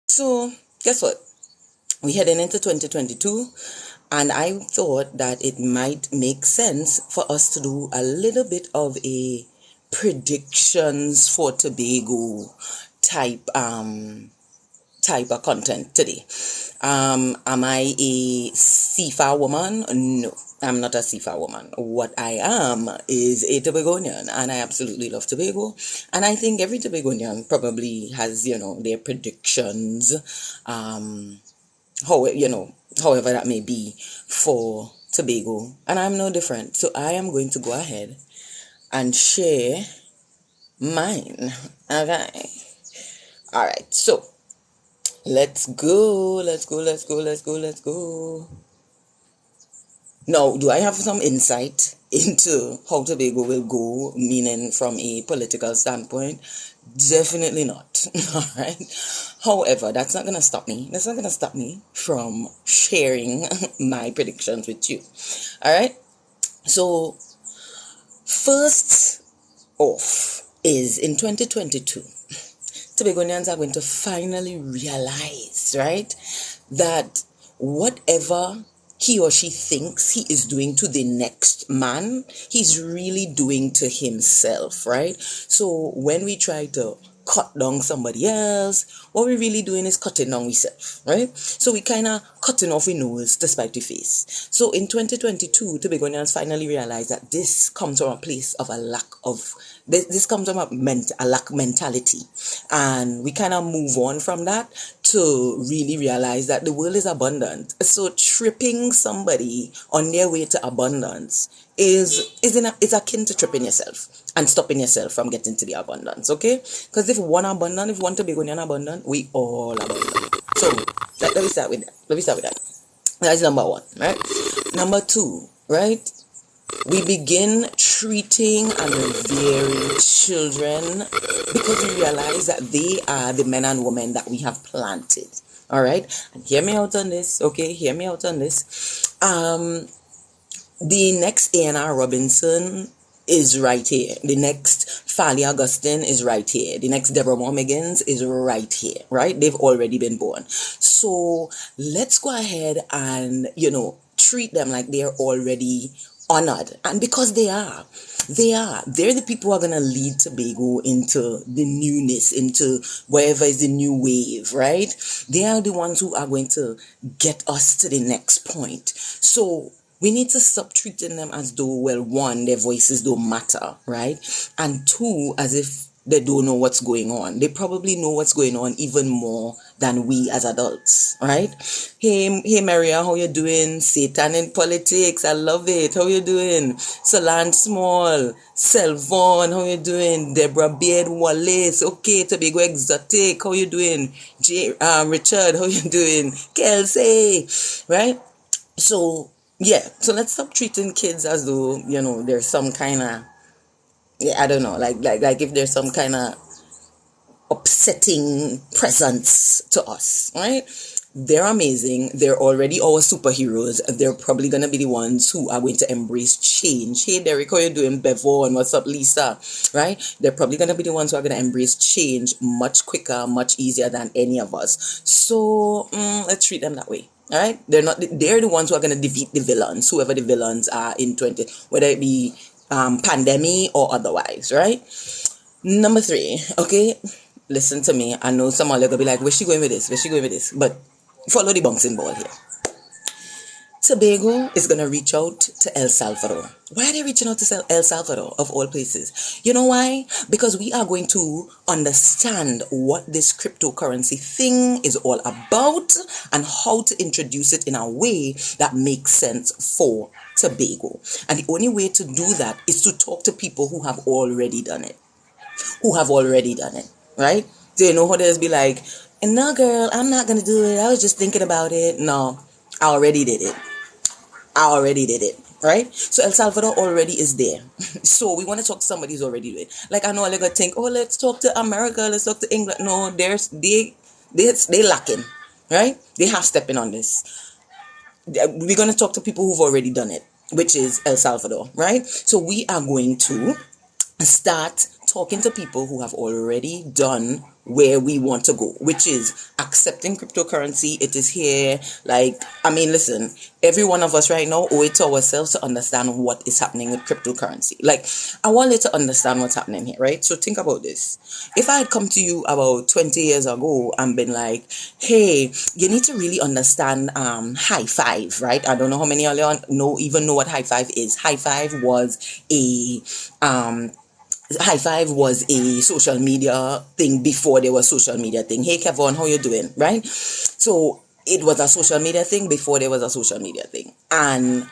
So, guess what? We heading into 2022, and I thought that it might make sense for us to do a little bit of a predictions for Tobago type type of content today. Am I a Sifa woman? No, I'm not a Sifa woman. What I am is a Tobagonian, and I absolutely love Tobago. And I think every Tobagonian probably has, their predictions, however that may be for Tobago. And I'm no different. So I am going to go ahead and share mine. Okay. All right. So let's go. Now, do I have some insight into how Tobago will go, meaning from a political standpoint? Definitely not. All right. However, that's not going to stop me. That's not going to stop me from sharing my predictions with you. All right. So, first off is in 2022, Tobagonians are going to finally realize, right, that whatever he or she thinks he is doing to the next man, he's really doing to himself, right? So when we try to cut down somebody else, what we're really doing is cutting down ourselves, right? So we kind of cutting off our nose to spite the face. So in 2022, Tobagonians finally realized that this comes from a place of a lack of, this comes from a lack mentality. And we kind of move on from that to really realize that the world is abundant. So tripping somebody on their way to abundance is akin to tripping yourself and stopping yourself from getting to the abundance, okay? Because if one Tobagonian abundant, we all abundant. So let me start with that. That's number one, right? Number two, right? We begin treating and revering children because we realize that they are the men and women that we have planted. All right, and hear me out on this, okay? Hear me out on this. The next A&R Robinson is right here. The next Fali Augustine is right here. The next Deborah Moore Miggins is right here, right? They've already been born. So let's go ahead and, treat them like they're already honored. And because they're the people who are going to lead Tobago into the newness, into wherever is the new wave, right? They are the ones who are going to get us to the next point. So we need to stop treating them as though, well, one, their voices don't matter, right? And two, as if they don't know what's going on. They probably know what's going on even more than we as adults, right? Hey Maria, how you doing? Satan in politics, I love it. How you doing? Solange Small, Selvon, how you doing? Deborah Beard Wallace, okay, Tobago Exotic, how you doing? Richard, how you doing? Kelsey, right? So so let's stop treating kids as though, there's some kind of, I don't know, like if there's some kind of upsetting presence to us, right? They're amazing. They're already our superheroes. They're probably going to be the ones who are going to embrace change. Hey, Derek, how you doing? Devonne, what's up, Lisa? Right? They're probably going to be the ones who are going to embrace change much quicker, much easier than any of us. So let's treat them that way. All right? They're the ones who are going to defeat the villains, whoever the villains are in 20, whether it be pandemic or otherwise, right? Number 3, okay? Listen to me. I know some of you are going to be like, where's she going with this? But follow the bouncing ball here. Tobago is going to reach out to El Salvador. Why are they reaching out to El Salvador, of all places? You know why? Because we are going to understand what this cryptocurrency thing is all about and how to introduce it in a way that makes sense for Tobago. And the only way to do that is to talk to people who have already done it. Right? So you know how there's be like, no girl, I'm not going to do it. I was just thinking about it. No, I already did it. Right? So El Salvador already is there. So we want to talk to somebody who's already doing it. Like I know they're going to think, oh, let's talk to America. Let's talk to England. No, they lacking. Right? They half stepping on this. We're going to talk to people who've already done it, which is El Salvador. Right? So we are going to start talking to people who have already done where we want to go, which is accepting cryptocurrency. It is here. Like, I mean, listen, every one of us right now owe it to ourselves to understand what is happening with cryptocurrency. Like, I want you to understand what's happening here, right? So think about this. If I had come to you about 20 years ago and been like, hey, you need to really understand high five, right? I don't know how many of you even know what high five is. High five was a social media thing before there was social media thing. Hey Kevon, how you doing? Right? So it was a social media thing before there was a social media thing. And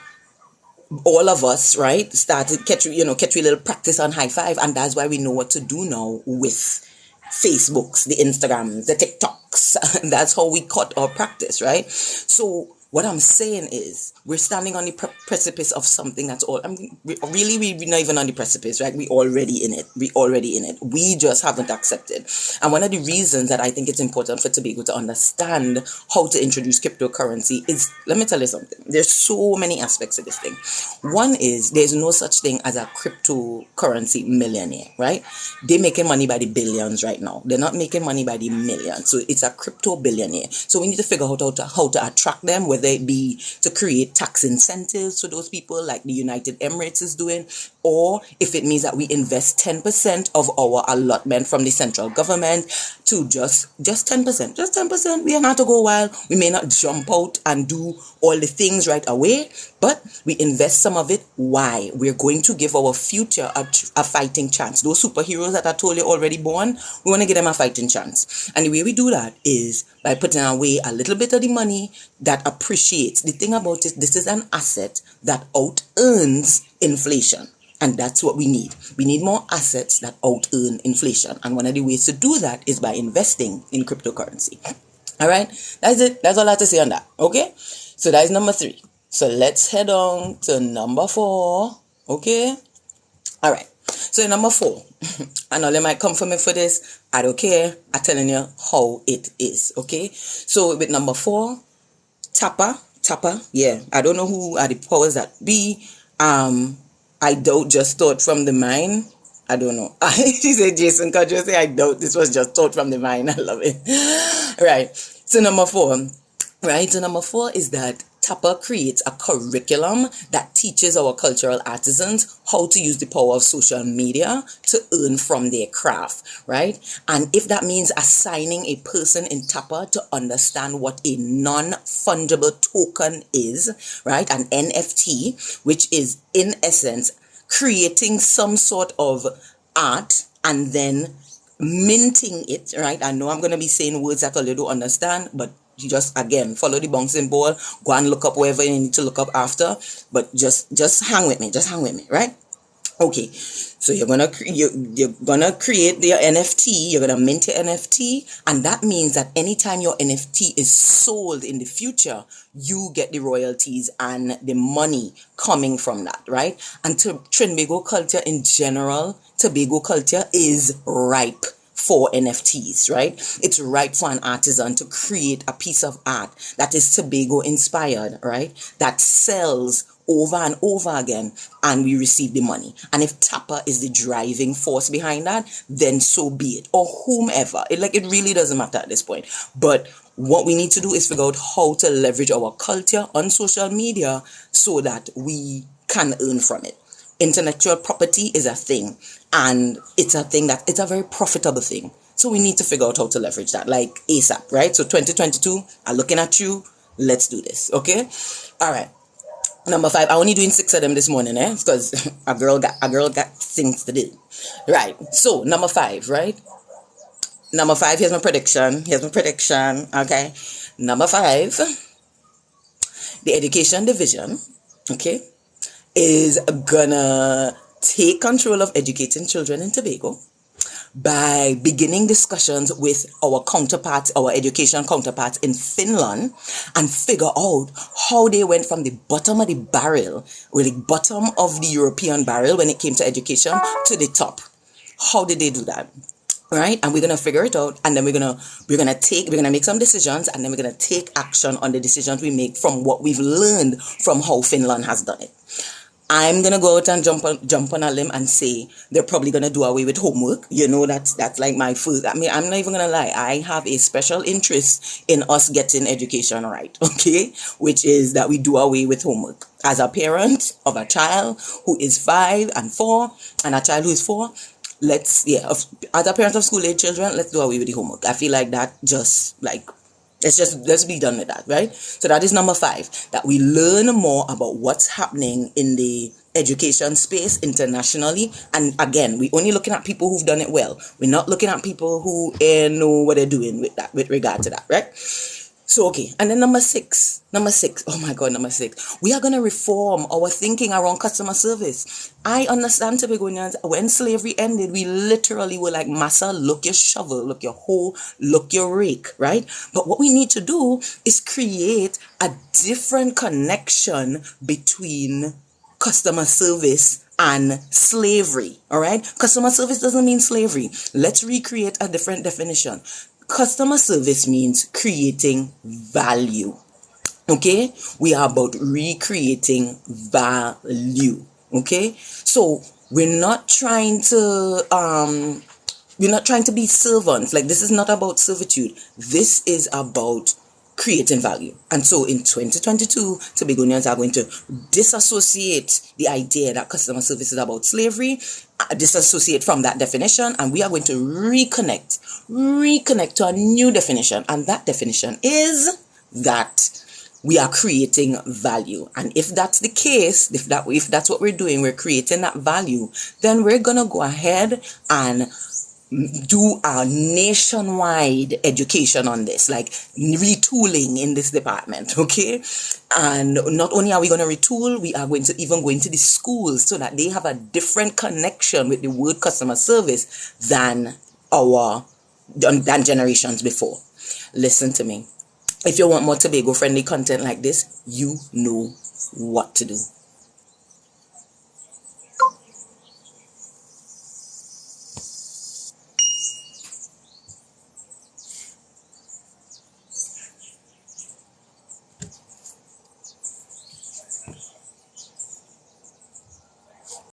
all of us, right, started catch a little practice on high five, and that's why we know what to do now with Facebooks, the Instagrams, the TikToks. That's how we cut our practice, right? So what I'm saying is we're standing on the precipice of something that's all. We're not even on the precipice, right? We're already in it. We just haven't accepted. And one of the reasons that I think it's important for Tobago to understand how to introduce cryptocurrency is, let me tell you something. There's so many aspects of this thing. One is there's no such thing as a cryptocurrency millionaire, right? They're making money by the billions right now. They're not making money by the millions. So it's a crypto billionaire. So we need to figure out how to attract them, whether it be to create tax incentives for those people like the United Emirates is doing, or if it means that we invest 10% of our allotment from the central government to just 10%. Just 10%. We are not to go wild. We may not jump out and do all the things right away, but we invest some of it. Why? We're going to give our future a fighting chance. Those superheroes that I told you already born, we want to give them a fighting chance. And the way we do that is by putting away a little bit of the money that appreciates. The thing about it, this is an asset that out-earns inflation. And that's what we need. We need more assets that out-earn inflation. And one of the ways to do that is by investing in cryptocurrency. All right? That's it. That's all I have to say on that. Okay? So that is number 3. So let's head on to number 4. Okay? All right. So number 4. I know they might come for me for this. I don't care. I'm telling you how it is. Okay? So with number 4, Tapper. Yeah. I don't know who are the powers that be. I doubt just thought from the mind. I don't know. She said, Jason, could you say I doubt this was just thought from the mind? I love it. Right. So number 4. Right. So number 4 is that Tapper creates a curriculum that teaches our cultural artisans how to use the power of social media to earn from their craft, right? And if that means assigning a person in Tapper to understand what a non-fungible token is, right? An NFT, which is in essence creating some sort of art and then minting it, right? I know I'm going to be saying words that you don't understand, but you just, again, follow the bouncing ball, go and look up wherever you need to look up after, but just hang with me, right? Okay, so you're gonna create your NFT, you're gonna mint your NFT, and that means that anytime your NFT is sold in the future, you get the royalties and the money coming from that, right? And to Tobago culture in general, Tobago culture is ripe for NFTs, right? It's ripe for an artisan to create a piece of art that is Tobago inspired, right? That sells over and over again, and we receive the money. And if Tapper is the driving force behind that, then so be it. Or whomever. It really doesn't matter at this point. But what we need to do is figure out how to leverage our culture on social media so that we can earn from it. Intellectual property is a thing, and it's a very profitable thing. So we need to figure out how to leverage that, like ASAP, right? So 2022, I'm looking at you. Let's do this, okay? All right. Number 5, I'm only doing 6 of them this morning, because a girl got things to do. Right. So number 5, right? Number 5, here's my prediction. Okay. Number 5, the education division, okay, is gonna take control of educating children in Tobago by beginning discussions with our education counterparts in Finland, and figure out how they went from the bottom of the barrel, or the bottom of the European barrel when it came to education, to the top. How did they do that? Right? And we're gonna figure it out, and then we're gonna make some decisions, and then we're gonna take action on the decisions we make from what we've learned from how Finland has done it. I'm gonna go out and jump on a limb and say they're probably gonna do away with homework. You know, that's like my first. I mean, I'm not even gonna lie. I have a special interest in us getting education right. Okay, which is that we do away with homework. As a parent of a child who is 5 and 4, and a child who is 4, as a parent of school age children, let's do away with the homework. I feel like that just like let's be done with that, right? So that is number 5, that we learn more about what's happening in the education space internationally. And again, we're only looking at people who've done it well. We're not looking at people who know what they're doing with regard to that, right? So, okay. And then number six, oh my God, number 6, we are going to reform our thinking around customer service. I understand, Tobagonians, when slavery ended, we literally were like, massa, look your shovel, look your hoe, look your rake, right? But what we need to do is create a different connection between customer service and slavery. All right. Customer service doesn't mean slavery. Let's recreate a different definition. Customer service means creating value. Okay. We are about recreating value. Okay. So we're not trying to be servants. Like, this is not about servitude. This is about creating value. And so in 2022, Tobagonians are going to disassociate the idea that customer service is about slavery, disassociate from that definition, and we are going to reconnect to a new definition. And that definition is that we are creating value. And if that's the case, if that's what we're doing, we're creating that value, then we're going to go ahead and do our nationwide education on this, like retooling in this department, okay? And not only are we going to retool, we are going to even go into the schools so that they have a different connection with the word customer service than generations before. Listen to me. If you want more Tobago friendly content like this, you know what to do.